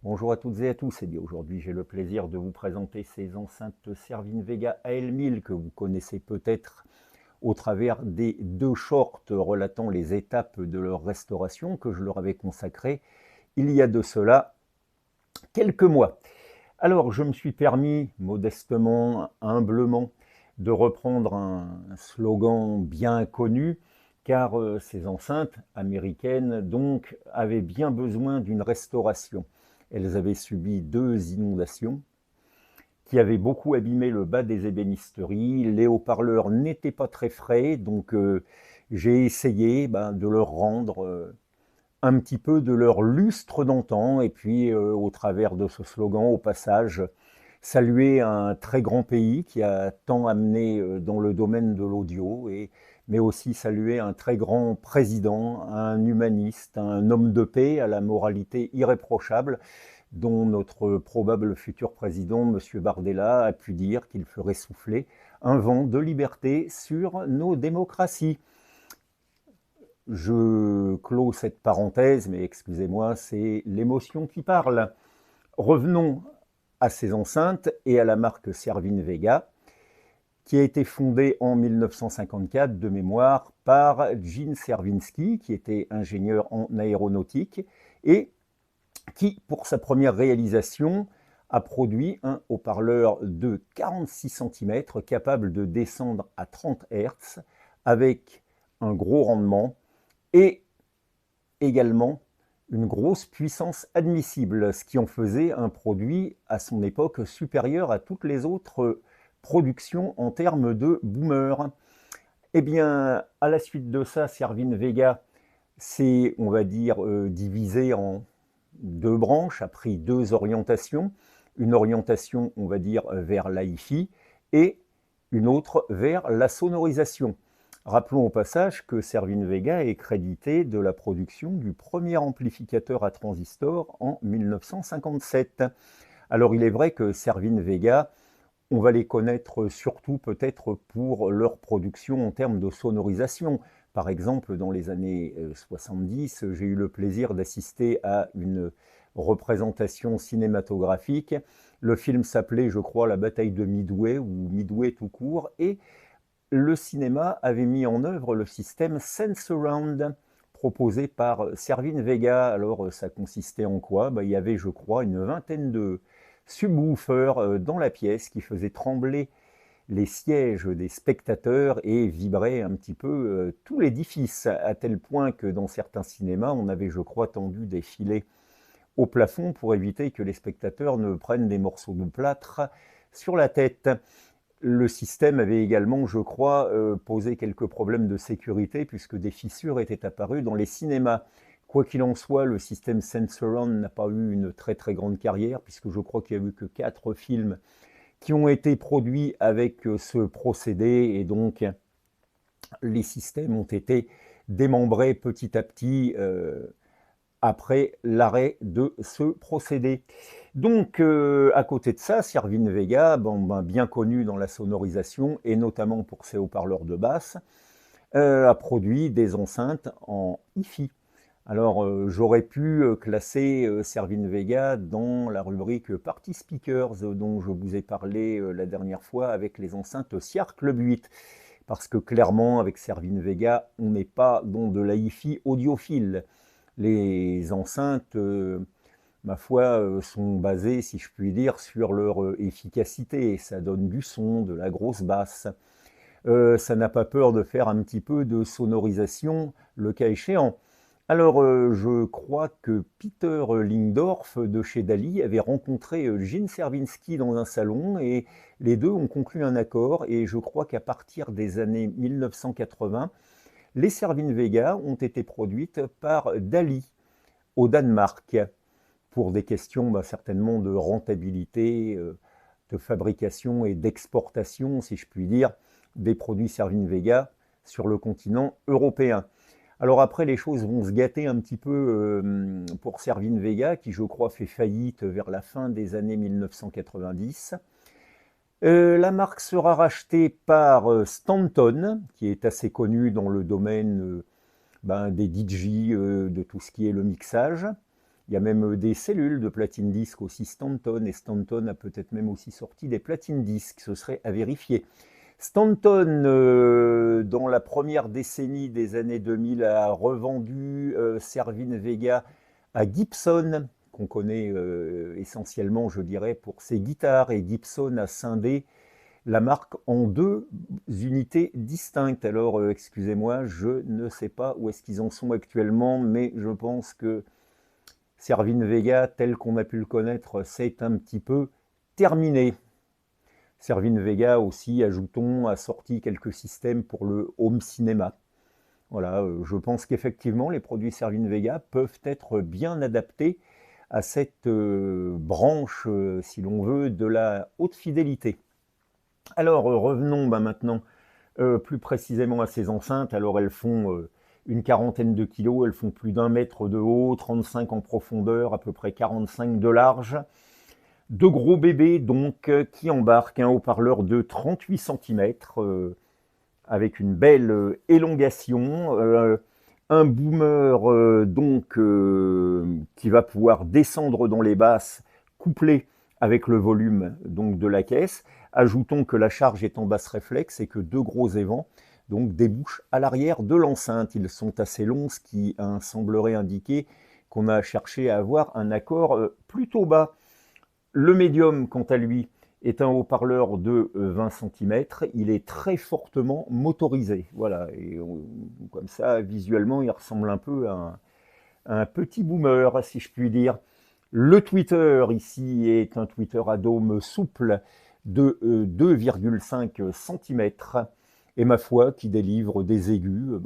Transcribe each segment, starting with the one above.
Bonjour à toutes et à tous. Et bien aujourd'hui, j'ai le plaisir de vous présenter ces enceintes Servin Vega AL1000 que vous connaissez peut-être au travers des deux shorts relatant les étapes de leur restauration que je leur avais consacré il y a de cela quelques mois. Alors, je me suis permis modestement, humblement, de reprendre un slogan bien connu, car ces enceintes américaines, donc, avaient bien besoin d'une restauration. Elles avaient subi 2 inondations qui avaient beaucoup abîmé le bas des ébénisteries. Les haut-parleurs n'étaient pas très frais, donc j'ai essayé de leur rendre un petit peu de leur lustre d'antan, et puis au travers de ce slogan, au passage, saluer un très grand pays qui a tant amené dans le domaine de l'audio, mais aussi saluer un très grand président, un humaniste, un homme de paix à la moralité irréprochable, dont notre probable futur président, M. Bardella, a pu dire qu'il ferait souffler un vent de liberté sur nos démocraties. Je clôt cette parenthèse, mais excusez-moi, c'est l'émotion qui parle. Revenons à ces enceintes et à la marque Servin Vega, qui a été fondée en 1954 de mémoire par Gene Servinski, qui était ingénieur en aéronautique, et qui, pour sa première réalisation, a produit un haut-parleur de 46 cm capable de descendre à 30 Hz avec un gros rendement et également une grosse puissance admissible, ce qui en faisait un produit à son époque supérieur à toutes les autres productions en termes de boomer. Eh bien, à la suite de ça, Servin Vega s'est, on va dire, divisé en 2 branches, a pris 2 orientations. Une orientation, on va dire, vers l'hi-fi et une autre vers la sonorisation. Rappelons au passage que Servin Vega est crédité de la production du premier amplificateur à transistor en 1957. Alors il est vrai que Servin Vega, on va les connaître surtout peut-être pour leur production en termes de sonorisation. Par exemple, dans les années 70, j'ai eu le plaisir d'assister à une représentation cinématographique. Le film s'appelait, je crois, La bataille de Midway, ou Midway tout court, et le cinéma avait mis en œuvre le système Sensurround proposé par Servin Vega. Alors ça consistait en quoi? Il y avait, je crois, une vingtaine de subwoofers dans la pièce qui faisaient trembler les sièges des spectateurs et vibrer un petit peu tout l'édifice, à tel point que dans certains cinémas, on avait, je crois, tendu des filets au plafond pour éviter que les spectateurs ne prennent des morceaux de plâtre sur la tête. Le système avait également, je crois, posé quelques problèmes de sécurité puisque des fissures étaient apparues dans les cinémas. Quoi qu'il en soit, le système Sensurround n'a pas eu une très très grande carrière puisque je crois qu'il n'y a eu que 4 films qui ont été produits avec ce procédé et donc les systèmes ont été démembrés petit à petit après l'arrêt de ce procédé. Donc, à côté de ça, Servin Vega, bien connu dans la sonorisation, et notamment pour ses haut-parleurs de basse, a produit des enceintes en hi-fi. Alors, j'aurais pu classer Servin Vega dans la rubrique Party Speakers, dont je vous ai parlé la dernière fois avec les enceintes Siar Club 8. Parce que clairement, avec Servin Vega, on n'est pas dans de la hi-fi audiophile. Les enceintes, ma foi, sont basées, si je puis dire, sur leur efficacité. Ça donne du son, de la grosse basse. Ça n'a pas peur de faire un petit peu de sonorisation, le cas échéant. Alors, je crois que Peter Lingdorf de chez Dali avait rencontré Gene Servinski dans un salon et les deux ont conclu un accord. Et je crois qu'à partir des années 1980, les Servin Vega ont été produites par Dali au Danemark pour des questions certainement de rentabilité, de fabrication et d'exportation, si je puis dire, des produits Servin Vega sur le continent européen. Alors après, les choses vont se gâter un petit peu pour Servin Vega, qui je crois fait faillite vers la fin des années 1990. La marque sera rachetée par Stanton, qui est assez connu dans le domaine des DJ, de tout ce qui est le mixage. Il y a même des cellules de platine disque aussi Stanton, et Stanton a peut-être même aussi sorti des platines disques, ce serait à vérifier. Stanton, dans la première décennie des années 2000, a revendu Servine Vega à Gibson, qu'on connaît essentiellement, je dirais, pour ses guitares, et Gibson a scindé la marque en deux unités distinctes. Alors, excusez-moi, je ne sais pas où est-ce qu'ils en sont actuellement, mais je pense que Servine Vega, tel qu'on a pu le connaître, c'est un petit peu terminé. Servine Vega aussi, ajoutons, a sorti quelques systèmes pour le home cinéma. Voilà, je pense qu'effectivement, les produits Servine Vega peuvent être bien adaptés à cette branche, si l'on veut, de la haute fidélité. Alors, revenons maintenant plus précisément à ces enceintes. Alors, elles font une quarantaine de kilos, elles font plus d'1 mètre de haut, 35 en profondeur, à peu près 45 de large. Deux gros bébés donc qui embarquent un haut-parleur de 38 cm avec une belle élongation, un boomer donc qui va pouvoir descendre dans les basses, couplé avec le volume donc de la caisse. Ajoutons que la charge est en basse réflexe et que deux gros évents donc débouchent à l'arrière de l'enceinte. Ils sont assez longs, ce qui semblerait indiquer qu'on a cherché à avoir un accord plutôt bas. Le médium, quant à lui, est un haut-parleur de 20 cm. Il est très fortement motorisé. Voilà, et comme ça, visuellement, il ressemble un peu à un petit boomer, si je puis dire. Le tweeter, ici, est un tweeter à dôme souple de 2,5 cm. Et ma foi, qui délivre des aigus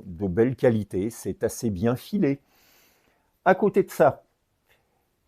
de belle qualité. C'est assez bien filé. À côté de ça,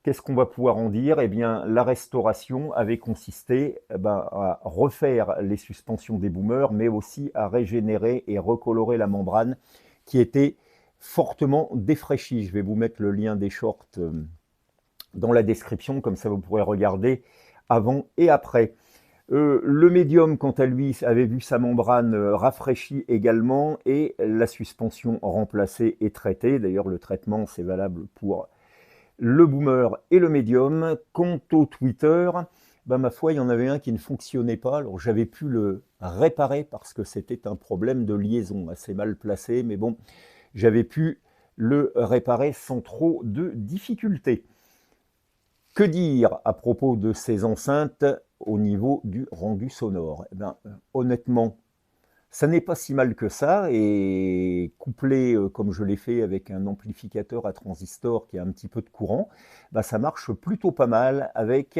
qu'est-ce qu'on va pouvoir en dire? Eh bien, la restauration avait consisté à refaire les suspensions des boomers, mais aussi à régénérer et recolorer la membrane qui était fortement défraîchie. Je vais vous mettre le lien des shorts dans la description, comme ça vous pourrez regarder avant et après. Le médium, quant à lui, avait vu sa membrane rafraîchie également et la suspension remplacée et traitée. D'ailleurs, le traitement, c'est valable pour le boomer et le médium. Quant au tweeter, ma foi, il y en avait un qui ne fonctionnait pas. Alors j'avais pu le réparer parce que c'était un problème de liaison assez mal placé, mais bon, j'avais pu le réparer sans trop de difficultés. Que dire à propos de ces enceintes au niveau du rendu sonore? Honnêtement, ça n'est pas si mal que ça, et couplé, comme je l'ai fait avec un amplificateur à transistor qui a un petit peu de courant, ça marche plutôt pas mal avec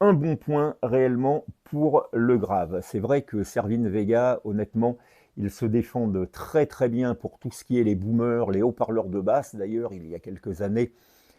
un bon point réellement pour le grave. C'est vrai que Servine Vega, honnêtement, ils se défendent très très bien pour tout ce qui est les boomers, les haut-parleurs de basse. D'ailleurs, il y a quelques années,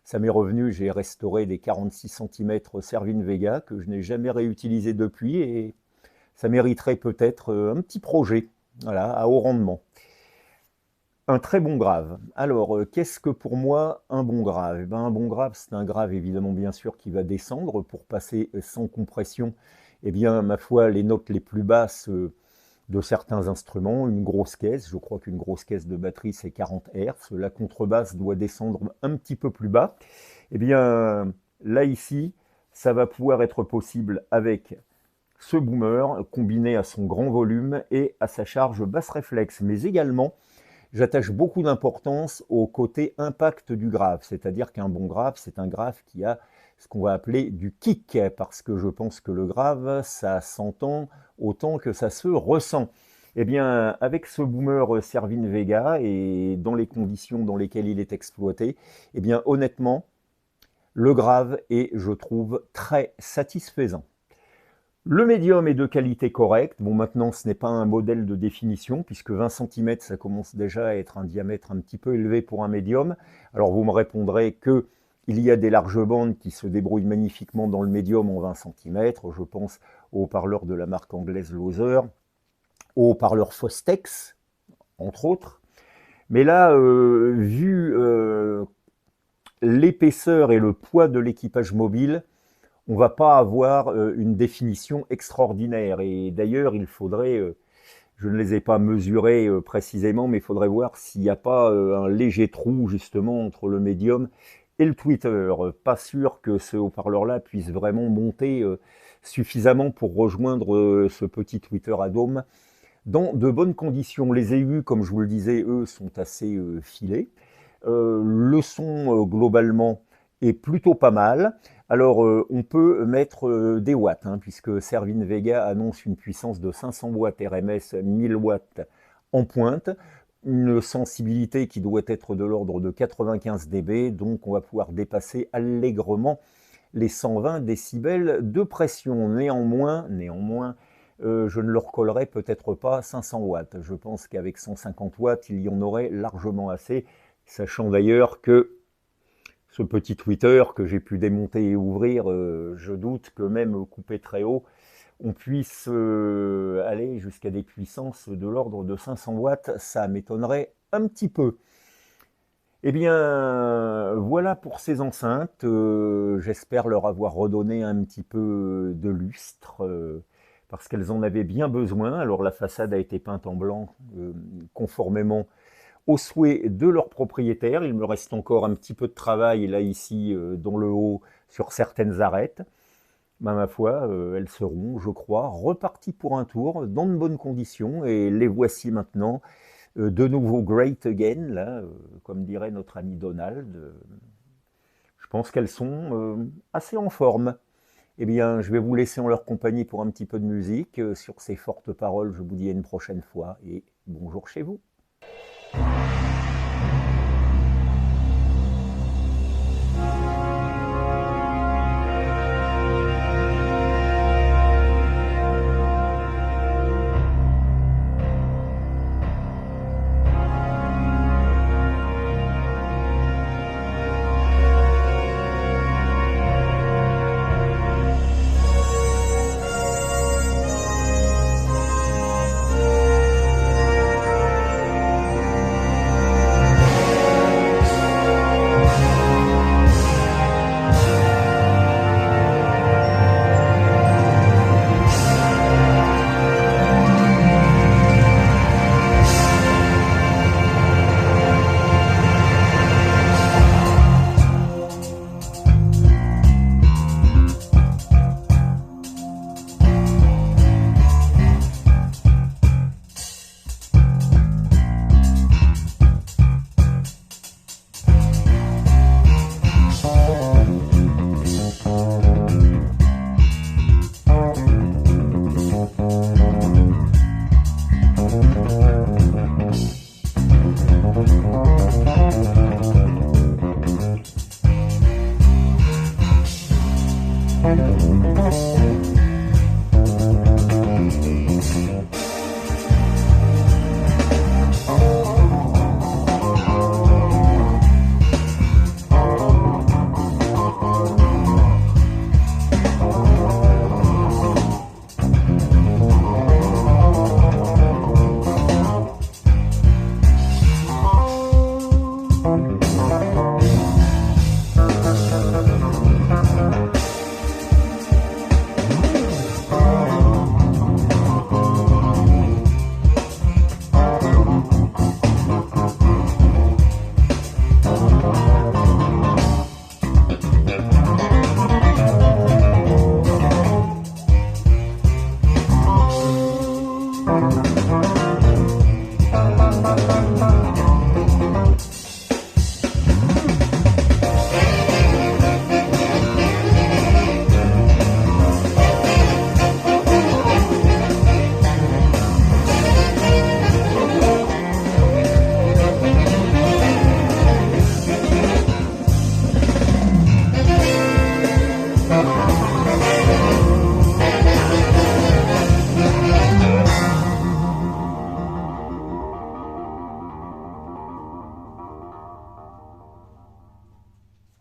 ça m'est revenu, j'ai restauré des 46 cm Servine Vega que je n'ai jamais réutilisé depuis, et ça mériterait peut-être un petit projet, voilà, à haut rendement. Un très bon grave. Alors, qu'est-ce que pour moi un bon grave? Un bon grave, c'est un grave évidemment bien sûr qui va descendre pour passer sans compression, ma foi, les notes les plus basses de certains instruments, une grosse caisse, je crois qu'une grosse caisse de batterie c'est 40 Hz, la contrebasse doit descendre un petit peu plus bas. Là ici, ça va pouvoir être possible avec ce boomer combiné à son grand volume et à sa charge basse réflexe, mais également j'attache beaucoup d'importance au côté impact du grave, c'est-à-dire qu'un bon grave, c'est un grave qui a ce qu'on va appeler du kick, parce que je pense que le grave, ça s'entend autant que ça se ressent. Avec ce boomer Servine Vega et dans les conditions dans lesquelles il est exploité, honnêtement, le grave est, je trouve, très satisfaisant. Le médium est de qualité correcte. Bon, maintenant, ce n'est pas un modèle de définition, puisque 20 cm, ça commence déjà à être un diamètre un petit peu élevé pour un médium. Alors, vous me répondrez que il y a des larges bandes qui se débrouillent magnifiquement dans le médium en 20 cm. Je pense aux haut-parleurs de la marque anglaise Loser, aux haut-parleurs Fostex, entre autres. Mais là, vu l'épaisseur et le poids de l'équipage mobile, on ne va pas avoir une définition extraordinaire. Et d'ailleurs, il faudrait Je ne les ai pas mesurés précisément, mais il faudrait voir s'il n'y a pas un léger trou justement entre le médium et le tweeter. Pas sûr que ce haut-parleur-là puisse vraiment monter suffisamment pour rejoindre ce petit tweeter à dôme dans de bonnes conditions. Les EU, comme je vous le disais, eux, sont assez filés. Le son, globalement, est plutôt pas mal. Alors, on peut mettre des watts, hein, puisque Servin Vega annonce une puissance de 500 watts RMS, 1000 watts en pointe, une sensibilité qui doit être de l'ordre de 95 dB, donc on va pouvoir dépasser allègrement les 120 décibels de pression. Néanmoins, je ne leur collerai peut-être pas 500 watts. Je pense qu'avec 150 watts, il y en aurait largement assez, sachant d'ailleurs que ce petit tweeter que j'ai pu démonter et ouvrir, je doute que même coupé très haut, on puisse aller jusqu'à des puissances de l'ordre de 500 watts. Ça m'étonnerait un petit peu. Eh bien, voilà pour ces enceintes. J'espère leur avoir redonné un petit peu de lustre, parce qu'elles en avaient bien besoin. Alors la façade a été peinte en blanc, conformément au souhait de leur propriétaire. Il me reste encore un petit peu de travail là ici dans le haut sur certaines arêtes. Ma foi, elles seront, je crois, reparties pour un tour dans de bonnes conditions, et les voici maintenant de nouveau great again, là, comme dirait notre ami Donald. Je pense qu'elles sont assez en forme. Eh bien, je vais vous laisser en leur compagnie pour un petit peu de musique. Sur ces fortes paroles, je vous dis à une prochaine fois, et bonjour chez vous.